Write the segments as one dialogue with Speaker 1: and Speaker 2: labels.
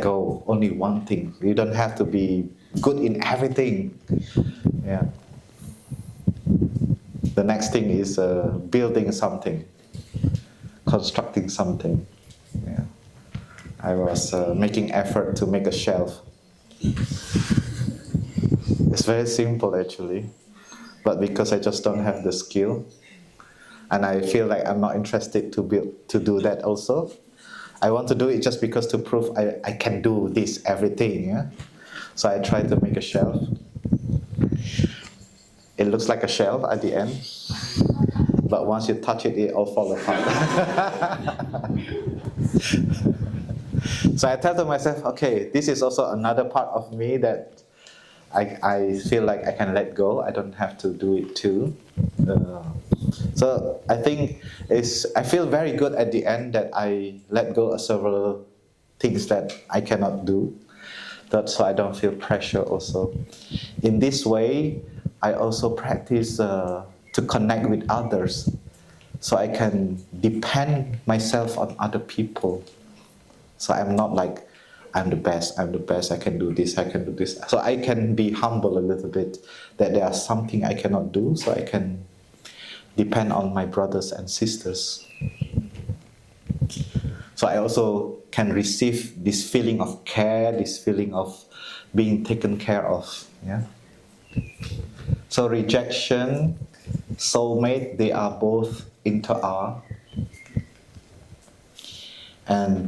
Speaker 1: go only one thing. You don't have to be good in everything. Yeah. The next thing is building something, constructing something. Yeah. I was making effort to make a shelf. It's very simple actually, but because I just don't have the skill, and I feel like I'm not interested to do that also. I want to do it just because to prove I can do this everything. Yeah? So I try to make a shelf. It looks like a shelf at the end, but once you touch it, it all falls apart. So I tell to myself, okay, this is also another part of me that I feel like I can let go. I don't have to do it too. So I think I feel very good at the end that I let go of several things that I cannot do. So I don't feel pressure also. In this way, I also practice to connect with others, so I can depend myself on other people. So I'm not like, I'm the best, I can do this, I can do this. So I can be humble a little bit that there are something I cannot do, so I can depend on my brothers and sisters. So I also can receive this feeling of care, this feeling of being taken care of. Yeah. So rejection, soulmate, they are both inter-are. And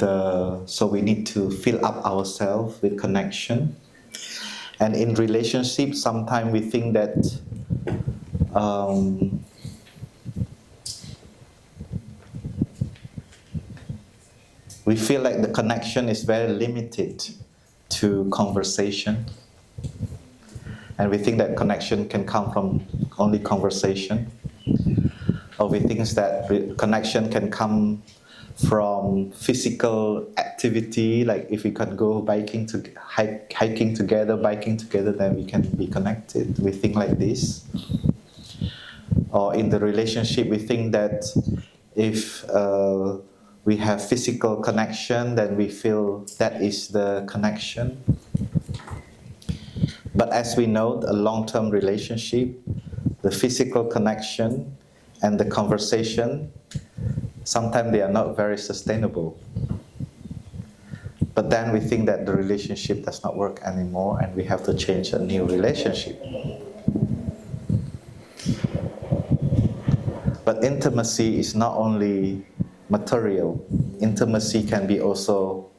Speaker 1: so we need to fill up ourselves with connection. And in relationships, sometimes we think that we feel like the connection is very limited to conversation. And we think that connection can come from only conversation. Or we think that connection can come from physical activity, like if we can go hiking together, biking together, then we can be connected. We think like this. Or in the relationship, we think that if we have physical connection, then we feel that is the connection. But as we know, a long-term relationship, the physical connection and the conversation, sometimes they are not very sustainable. But then we think that the relationship does not work anymore and we have to change a new relationship. But intimacy is not only material. Intimacy can be also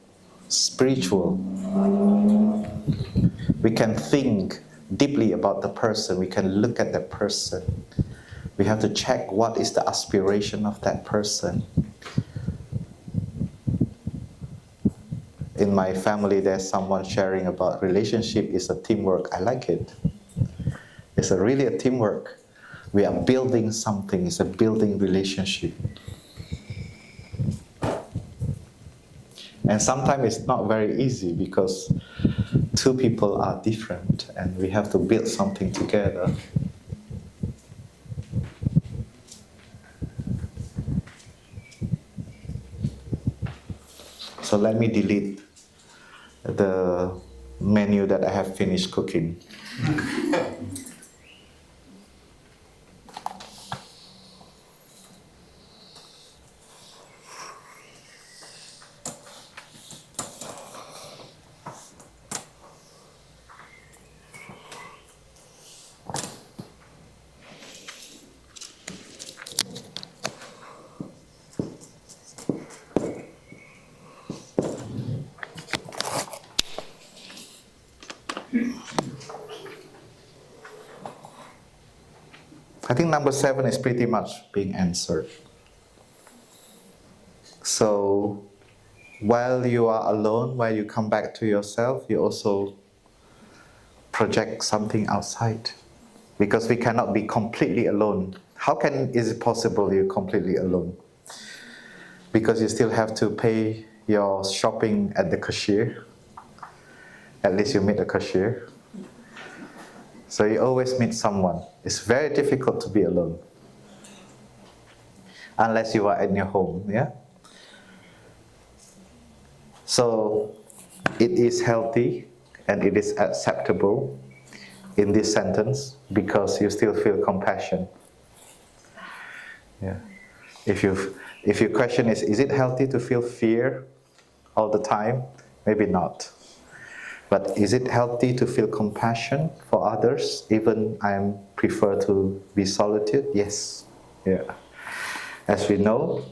Speaker 1: spiritual. We can think deeply about the person. We can look at the person. We have to check what is the aspiration of that person. In my family, there's someone sharing about relationship is a teamwork. I like it. It's really a teamwork. We are building something. It's a building relationship. And sometimes it's not very easy because two people are different and we have to build something together. So let me delete the menu that I have finished cooking. I think number 7 is pretty much being answered. So while you are alone, while you come back to yourself, you also project something outside. Because we cannot be completely alone. How is it possible you're completely alone? Because you still have to pay your shopping at the cashier. At least you meet a cashier. So you always meet someone. It's very difficult to be alone. Unless you are in your home, yeah? So It is healthy and it is acceptable in this sentence because you still feel compassion. Yeah. If your question is it healthy to feel fear all the time? Maybe not. But is it healthy to feel compassion for others, even I prefer to be solitude? Yes. Yeah. As we know,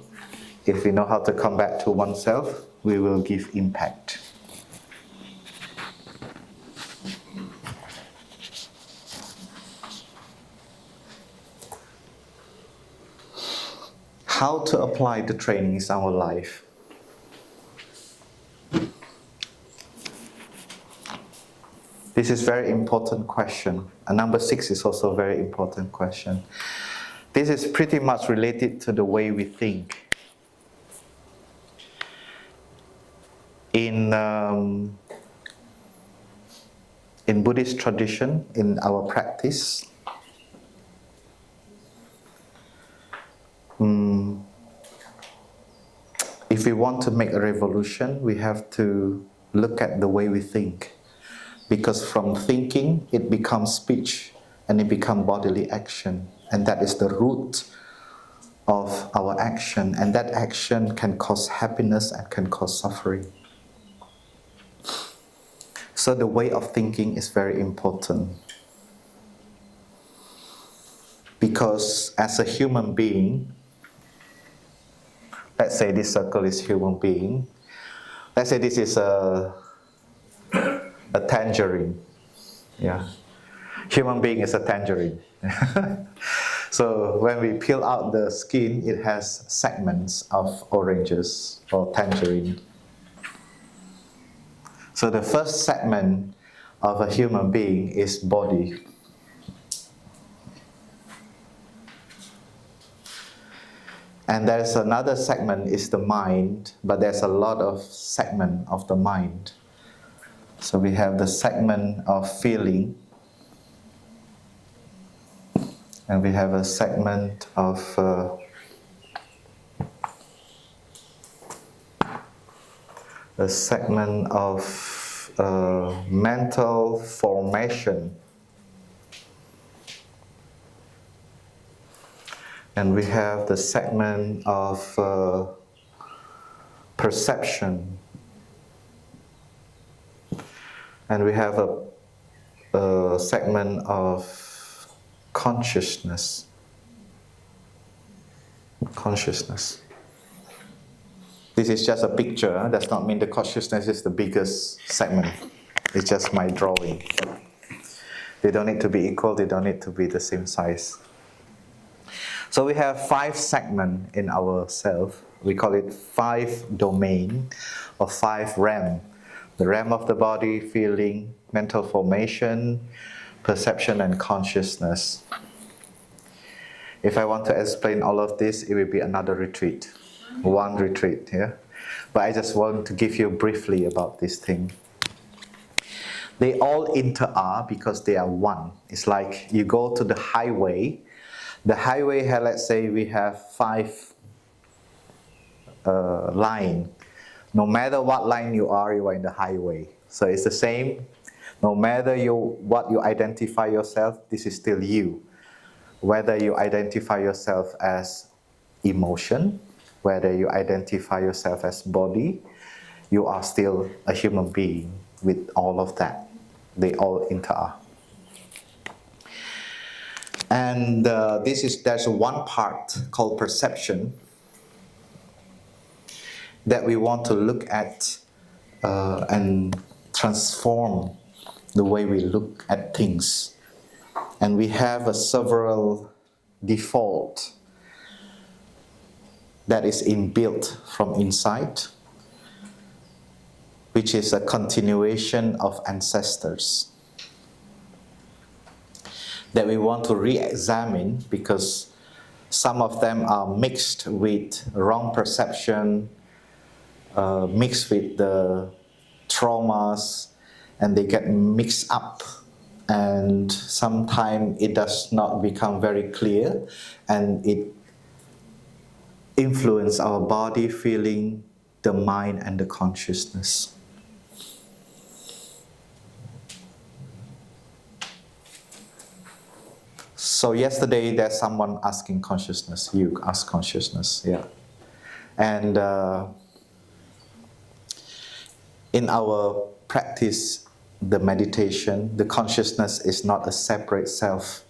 Speaker 1: if we know how to come back to oneself, we will give impact. How to apply the trainings in our life? This is a very important question. And number 6 is also a very important question. This is pretty much related to the way we think. In Buddhist tradition, in our practice, if we want to make a revolution, we have to look at the way we think. Because from thinking, it becomes speech and it becomes bodily action. And that is the root of our action. And that action can cause happiness and can cause suffering. So the way of thinking is very important. Because as a human being, let's say this circle is human being. Let's say this is a tangerine. Yeah. Human being is a tangerine. So when we peel out the skin, it has segments of oranges or tangerine. So the first segment of a human being is body. And there's another segment is the mind, but there's a lot of segment of the mind. So we have the segment of feeling, and we have a segment of mental formation. And we have the segment of perception. And we have a segment of consciousness. Consciousness. This is just a picture. Does not mean the consciousness is the biggest segment. It's just my drawing. They don't need to be equal. They don't need to be the same size. So we have 5 segments in our self. We call it 5 domain or 5 realm. The realm of the body, feeling, mental formation, perception, and consciousness. If I want to explain all of this, it will be another retreat. One retreat, yeah? But I just want to give you briefly about this thing. They all inter-are because they are one. It's like you go to the highway. The highway, let's say we have 5 lines. No matter what line you are in the highway. So it's the same. No matter what you identify yourself, this is still you. Whether you identify yourself as emotion, whether you identify yourself as body, you are still a human being with all of that. They all inter-are. And there's one part called perception that we want to look at and transform the way we look at things. And we have several default that is inbuilt from inside, which is a continuation of ancestors that we want to re-examine because some of them are mixed with wrong perception, mixed with the traumas, and they get mixed up. And sometimes it does not become very clear, and it influences our body, feeling, the mind, and the consciousness. So yesterday there's someone asking consciousness. You ask consciousness, yeah. And in our practice, the meditation, the consciousness is not a separate self.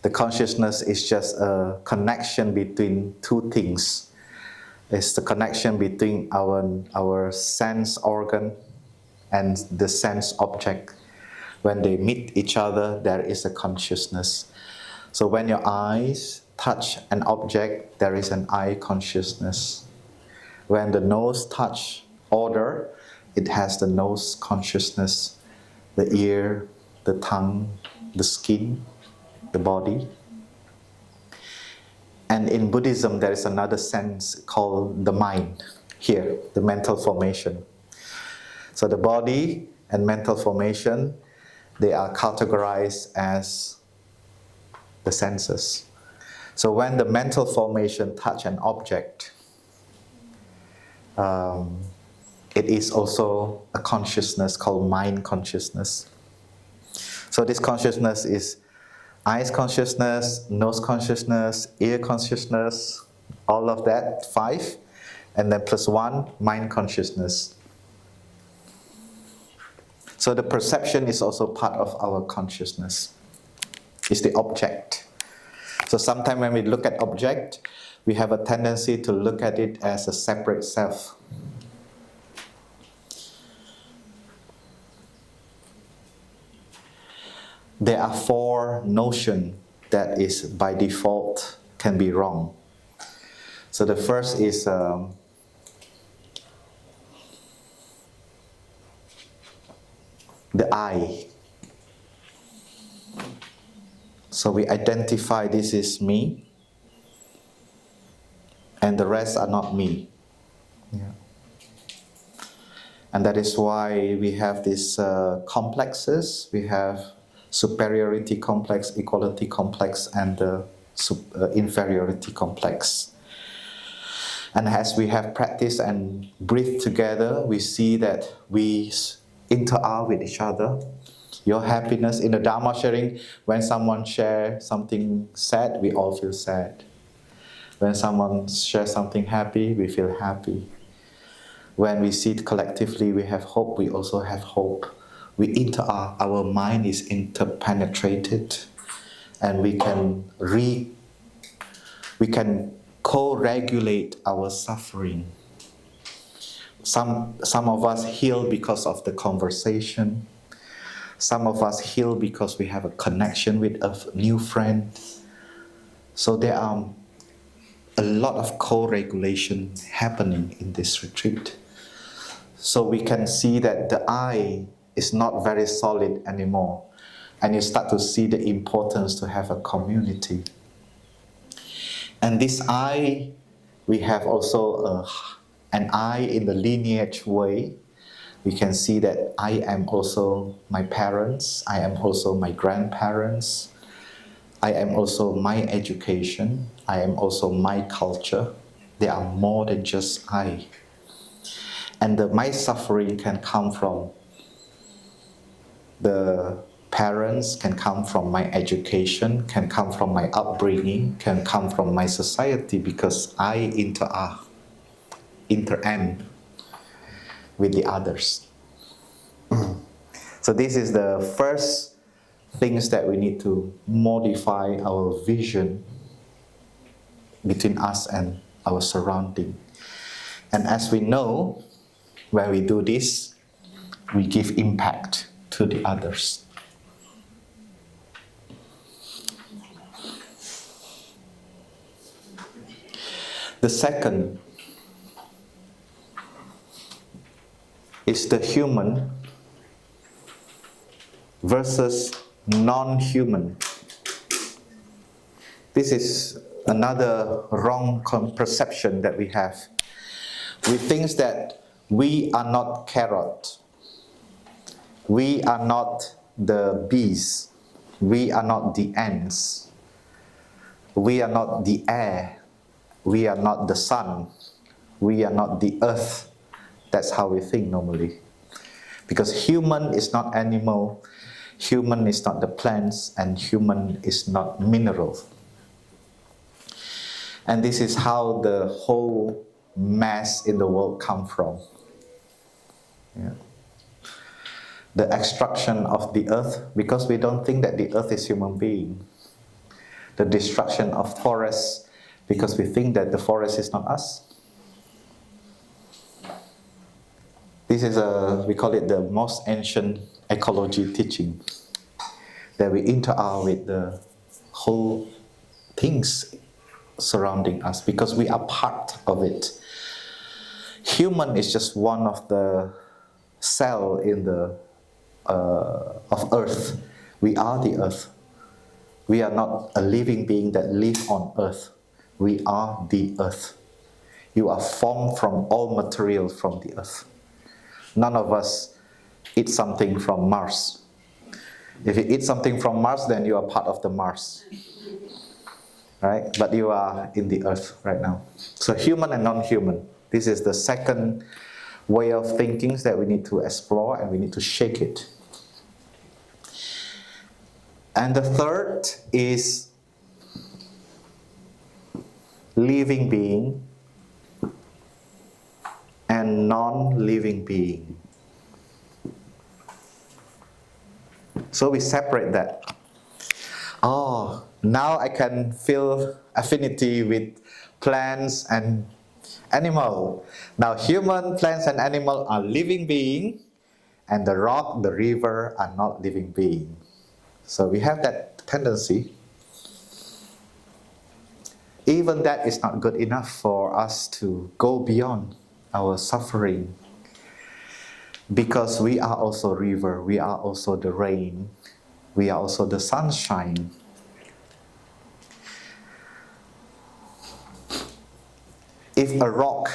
Speaker 1: The consciousness is just a connection between two things. It's the connection between our sense organ and the sense object. When they meet each other, there is a consciousness. So when your eyes touch an object, there is an eye consciousness. When the nose touch odor, it has the nose consciousness. The ear, the tongue, the skin, the body. And in Buddhism, there is another sense called the mind. Here, the mental formation. So the body and mental formation, they are categorized as the senses. So when the mental formation touch an object, it is also a consciousness called mind consciousness. So this consciousness is eyes consciousness, nose consciousness, ear consciousness, all of that, 5, and then plus 1, mind consciousness. So the perception is also part of our consciousness. It's the object. So sometimes when we look at object, we have a tendency to look at it as a separate self. There are 4 notions that is by default can be wrong. So the first is the I. So we identify this is me, and the rest are not me. Yeah. And that is why we have these complexes. We have superiority complex, equality complex, and the inferiority complex. And as we have practiced and breathed together, we see that we interact with each other. Your happiness in the Dharma sharing, when someone shares something sad, we all feel sad. When someone shares something happy, we feel happy. When we sit collectively, we have hope, we also have hope. We interact, our mind is interpenetrated, and we can co-regulate our suffering. Some of us heal because of the conversation. Some of us heal because we have a connection with a new friend. So there are a lot of co-regulation happening in this retreat. So we can see that the I is not very solid anymore. And you start to see the importance to have a community. And this I, we have also an I in the lineage way. We can see that I am also my parents, I am also my grandparents, I am also my education, I am also my culture. There are more than just I. And my suffering can come from the parents, can come from my education, can come from my upbringing, can come from my society, because I interact with the others. So this is the first things that we need to modify our vision between us and our surrounding. And as we know, when we do this, we give impact to the others. The second is the human versus non-human. This is another wrong perception that we have. We think that we are not carrot. We are not the bees. We are not the ants. We are not the air. We are not the sun. We are not the earth. That's how we think normally. Because human is not animal. Human is not the plants, and human is not minerals. And this is how the whole mess in the world come from. Yeah. The extraction of the earth, because we don't think that the earth is human being. The destruction of forests, because we think that the forest is not us. This is we call it the most ancient ecology teaching, that we interact with the whole things surrounding us because we are part of it. Human is just one of the cell in the of earth. We are the earth. We are not a living being that live on earth. We are the earth. You are formed from all material from the earth. None of us eat something from Mars. If you eat something from Mars, then you are part of the Mars. Right? But you are in the earth right now. So human and non-human. This is the second way of thinking that we need to explore, and we need to shake it. And the third is living being and non-living being. So we separate that. Oh, now I can feel affinity with plants and animal. Now human, plants and animal are living being, and the rock, the river are not living being. So we have that tendency. Even that is not good enough for us to go beyond our suffering. Because we are also river, we are also the rain, we are also the sunshine. If a rock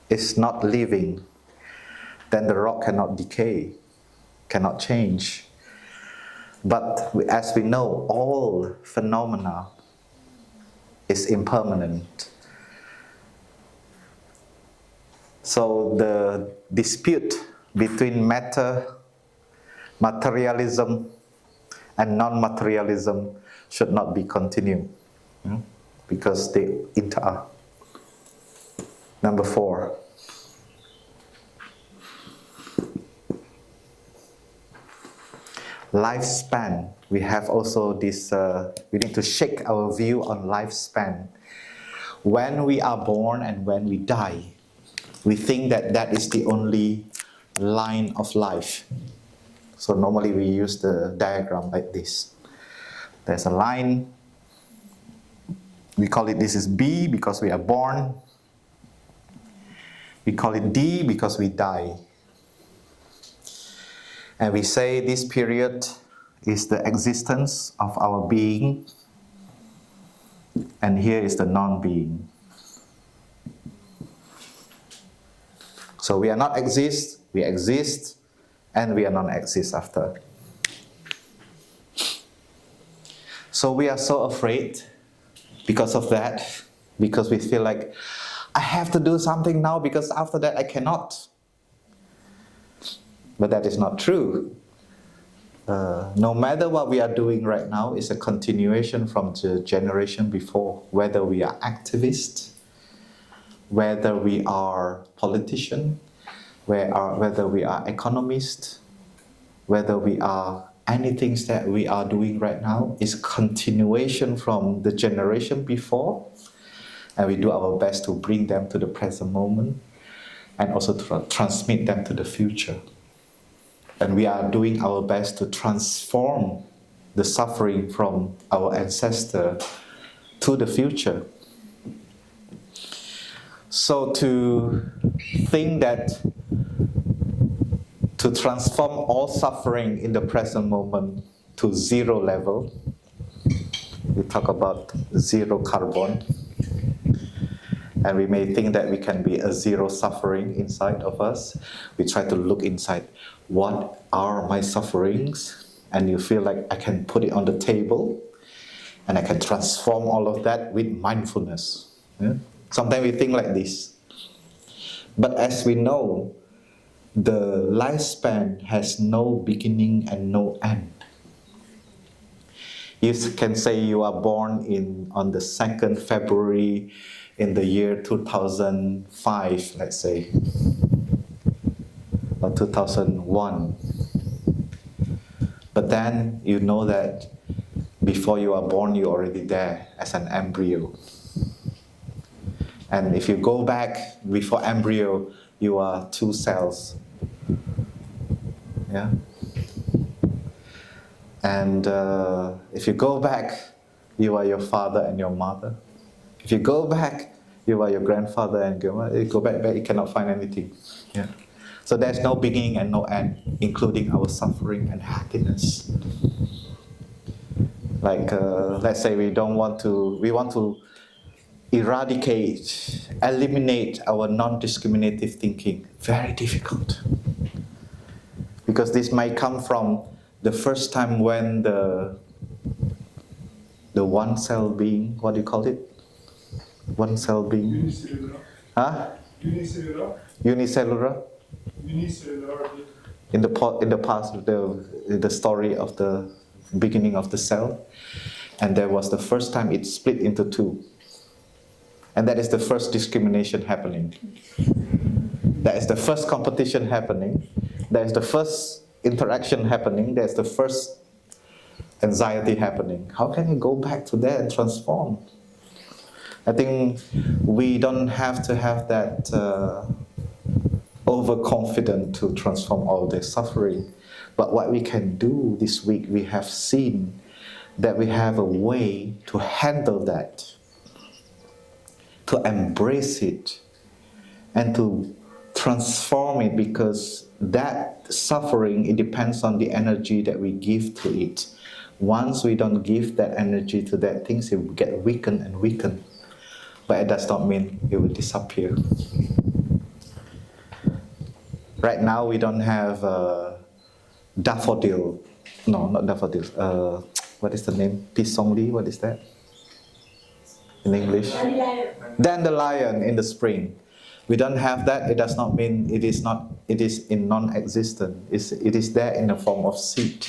Speaker 1: is not living, then the rock cannot decay, cannot change. But as we know, all phenomena is impermanent. So the dispute between materialism and non-materialism should not be continued, because they interact. Number 4. Lifespan. We have also this, we need to shake our view on lifespan. When we are born and when we die, we think that that is the only line of life. So normally we use the diagram like this. There's a line. We call it, this is B because we are born. We call it D because we die. And we say this period is the existence of our being, and here is the non-being. So we are not exist, we exist, and we are non-exist after. So we are so afraid because of that, because we feel like, I have to do something now because after that I cannot. But that is not true. No matter what we are doing right now is a continuation from the generation before, whether we are activists, whether we are politicians, whether we are economists, whether we are anything that we are doing right now is continuation from the generation before, and we do our best to bring them to the present moment and also to transmit them to the future. And we are doing our best to transform the suffering from our ancestor to the future. So to think that to transform all suffering in the present moment to zero level, we talk about zero carbon, and we may think that we can be a zero suffering inside of us. We try to look inside, what are my sufferings? And you feel like I can put it on the table and I can transform all of that with mindfulness. Yeah? Sometimes we think like this. But as we know, the lifespan has no beginning and no end. You can say you are born on the 2nd February in the year 2005, let's say, or 2001. But then you know that before you are born, you're already there as an embryo. And if you go back before embryo, you are 2 cells. Yeah? And if you go back, you are your father and your mother. If you go back, you are your grandfather and grandmother. You go back, you cannot find anything. Yeah. So there's no beginning and no end, including our suffering and happiness. Like, let's say we want to eradicate, eliminate our non-discriminative thinking. Very difficult. Because this might come from the first time when the one cell being, what do you call it? One cell being?
Speaker 2: Unicellular.
Speaker 1: Huh?
Speaker 2: Unicellular.
Speaker 1: Unicellular?
Speaker 2: Unicellular.
Speaker 1: In the past, the story of the beginning of the cell, and there was the first time it split into 2. And that is the first discrimination happening. That is the first competition happening. That is the first interaction happening. That's the first anxiety happening. How can you go back to that and transform? I think we don't have to have that overconfident to transform all this suffering. But what we can do this week, we have seen that we have a way to handle that, to embrace it, and to transform it, because that suffering, it depends on the energy that we give to it. Once we don't give that energy to that things, it will get weakened and weakened. But it does not mean it will disappear. Right now we don't have daffodil. No, not daffodil. What is the name? Pisongli, what is that? In English? Dandelion in the spring. We don't have that. It does not mean it is in non-existent. It is there in the form of seed.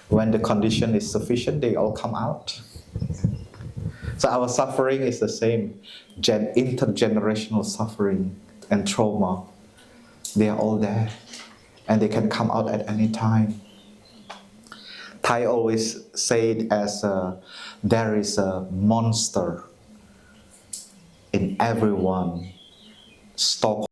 Speaker 1: When the condition is sufficient, they all come out. So our suffering is the same. Intergenerational suffering and trauma, they are all there. And they can come out at any time. Thai always say it as there is a monster in everyone. Stock